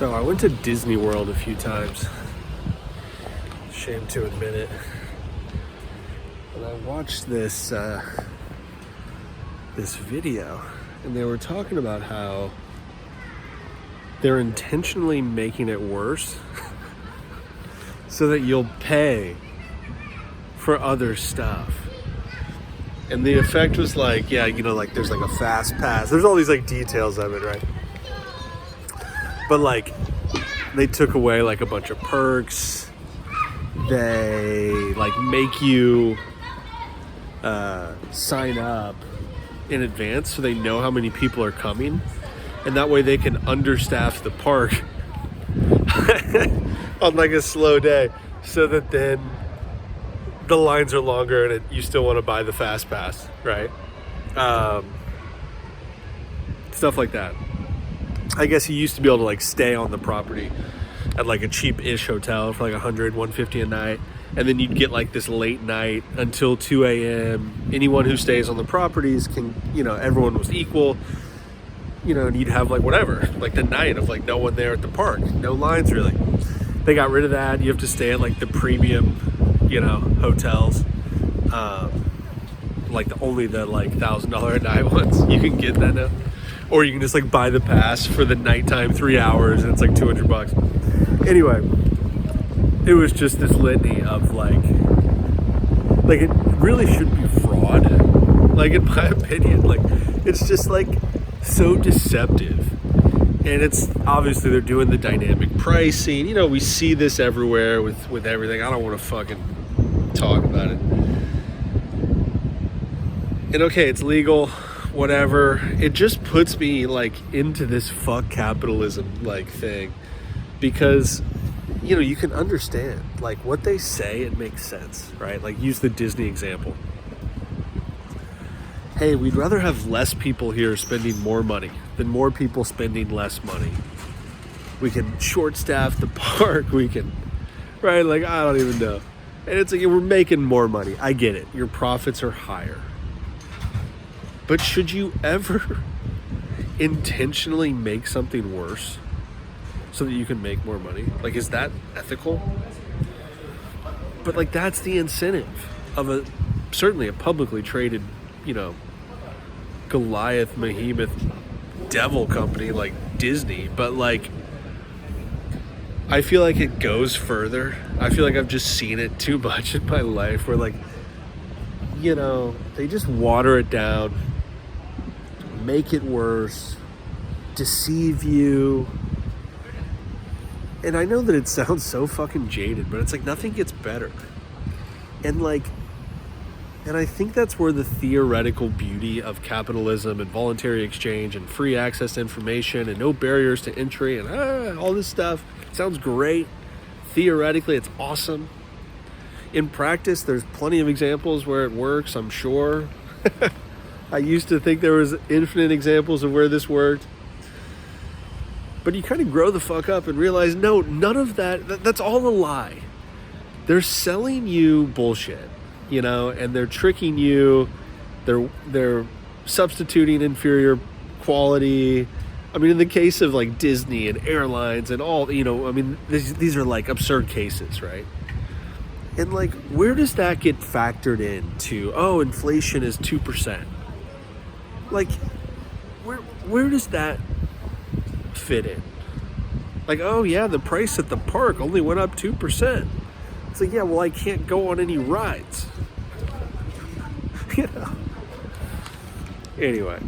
So I went to Disney World a few times. Shame to admit it. And I watched this video, and they were talking about how they're intentionally making it worse so that you'll pay for other stuff. And the effect was like, yeah, you know, like there's like a fast pass. There's all these like details of it, right? But like they took away like a bunch of perks. They like make you sign up in advance so they know how many people are coming, and that way they can understaff the park on like a slow day, so that then the lines are longer and you still want to buy the fast pass, right? Stuff like that. I guess you used to be able to like stay on the property at like a cheap-ish hotel for like $100, $150 a night, and then you'd get like this late night until 2 a.m. Anyone who stays on the properties can, you know, everyone was equal, you know, and you'd have like whatever, like the night of like no one there at the park, no lines really. They got rid of that. You have to stay at like the premium, you know, hotels, like only the like $1,000 a night ones. You can get that now, or you can just like buy the pass for the nighttime 3 hours, and it's like $200. Anyway, it was just this litany of like it really should be fraud. Like in my opinion, like it's just like so deceptive. And it's obviously they're doing the dynamic pricing. You know, we see this everywhere with everything. I don't want to fucking talk about it. And okay, it's legal, whatever. It just puts me like into this fuck capitalism like thing, because you know, you can understand like what they say, it makes sense, right? Like use the Disney example. Hey, we'd rather have less people here spending more money than more people spending less money. We can short staff the park, we can, right? Like, I don't even know. And it's like, we're making more money. I get it. Your profits are higher. But should you ever intentionally make something worse so that you can make more money? Like, is that ethical? But like, that's the incentive of certainly a publicly traded, you know, Goliath, behemoth, devil company like Disney. But like, I feel like it goes further. I feel like I've just seen it too much in my life where like, you know, they just water it down, make it worse, deceive you. And I know that it sounds so fucking jaded, but it's like nothing gets better. And like, and I think that's where the theoretical beauty of capitalism and voluntary exchange and free access to information and no barriers to entry and all this stuff sounds great. Theoretically, it's awesome. In practice, there's plenty of examples where it works, I'm sure. I used to think there was infinite examples of where this worked. But you kind of grow the fuck up and realize, no, none of that's all a lie. They're selling you bullshit, you know, and they're tricking you. They're substituting inferior quality. I mean, in the case of like Disney and airlines and all, you know, I mean, these are like absurd cases, right? And like, where does that get factored into? Oh, inflation is 2%. Like, where does that fit in? Like, oh yeah, the price at the park only went up 2%. It's like, yeah, well, I can't go on any rides. You know. Anyway,